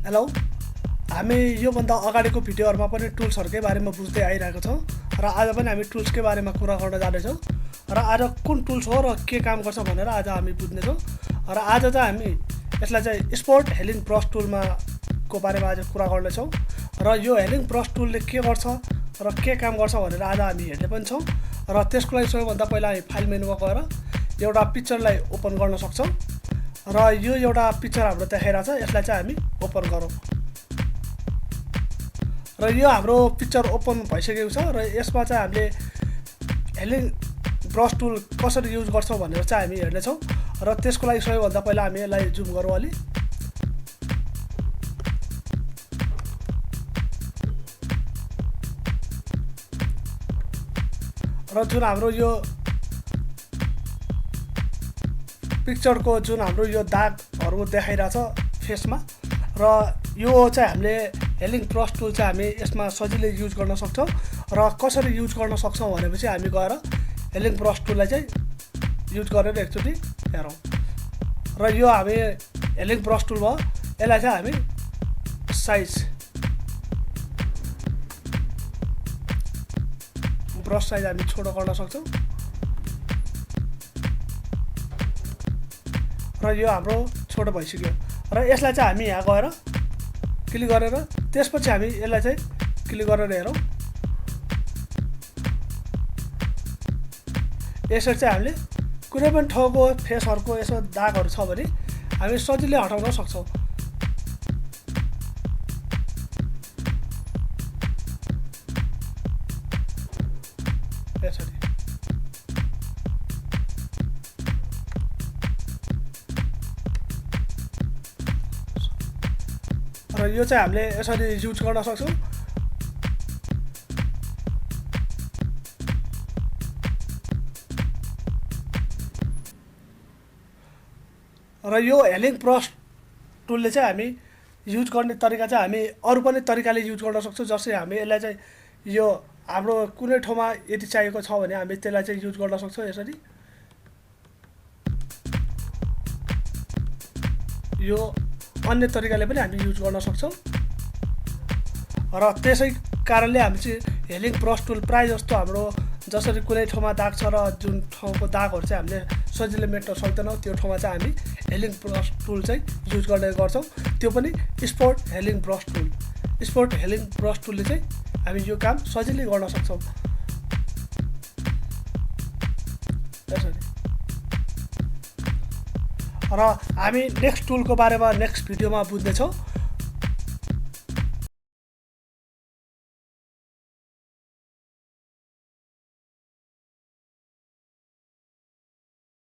hello, हामी योभन्दा अगाडिको भिडियोहरुमा पनि टुल्सहरुकै बारेमा बुझ्दै आइरहेको छौं र आज पनि हामी टुल्सकै बारेमा कुरा गर्न जाँदैछौं र आज कुन टुल्स हो र के काम गर्छ भनेर आज हामी बुझ्ने छौं र आज चाहिँ हामी यसलाई चाहिँ स्पोर्ट हेलिङ ब्रश टुलमा को बारेमा आज कुरा गर्ने छौं र यो हेलिङ ब्रश टुलले के गर्छ र के काम गर्छ भनेर आज हामी हेर्ने पनि छौं र त्यसको लागि सबैभन्दा पहिला हामी फाइल मेनुमा गएर एउटा पिक्चरलाई ओपन गर्न सक्छौं र यो एउटा पिक्चर हाम्रो देखाइरा छ यसलाई चाहिँ हामी ओपन गरौँ र यो हाम्रो पिक्चर ओपन भइसकेको छ र यसमा चाहिँ हामीले हेलिङ ब्रश टुल कसरी युज गर्छौं भनेर चाहिँ हामी हेर्ने छौं र त्यसको लागि सबैभन्दा पहिला हामी यसलाई जुम गरौँ अलि र जुन हाम्रो यो पिक्चरको जुन हाम्रो यो दागहरु देखाइरा छ फेसमा र यो चाहिँ हामीले हेलिङ ब्रश टुल चाहिँ हामी यसमा सजिलै युज गर्न सक्छौं र कसरी युज गर्न सक्छौं भनेपछि हामी गएर हेलिङ ब्रश टुललाई चाहिँ युज गरेर एकचोटी हेरौं र यो हामी हेलिङ ब्रश टुल भयो यसलाई चाहिँ हामी साइज ब्रश साइज हामी छोटो गर्न सक्छौं र यो हाम्रो छोटो भइसक्यो र यसलाई चाहिँ हामी यहाँ गएर क्लिक गरेर त्यसपछि हामी यसलाई चाहिँ क्लिक गरेर हेरौं यसरी चाहिँ हामीले कुनै पनि ठाउँको फेसहरुको यसो दागहरु छ भने हामी सजिलै हटाउन सक्छौं यसरी र यो चाहिँ हामीले यसरी युज गर्न सक्छौं र यो हेलिङ ब्रश टुलले चाहिँ हामी युज गर्ने तरिका चाहिँ हामी अरु पनि तरिकाले युज गर्न सक्छौं जस्तै हामी यसलाई चाहिँ यो हाम्रो कुनै ठाउँमा यदि चाहिएको छ भने हामी त्यसलाई चाहिँ युज गर्न सक्छौं यसरी यो अन्य तरिकाले पनि हामी युज गर्न सक्छौं र त्यसै कारणले हामी चाहिँ हेलिङ ब्रश टुल प्राय जस्तो हाम्रो जसरी कुनै ठाउँमा दाग छ र जुन ठाउँको दागहरु चाहिँ हामीले सजिलै मेट्न सक्दैनौं त्यो ठाउँमा चाहिँ हामी हेलिङ ब्रश टुल चाहिँ युज गर्ने गर्छौं त्यो पनि spot healing brush tool spot healing brush टुलले चाहिँ हामी यो काम सजिलै गर्न सक्छौं यसरी र हामी नेक्स्ट टुलको बारेमा नेक्स्ट भिडियोमा बुझ्ने छौं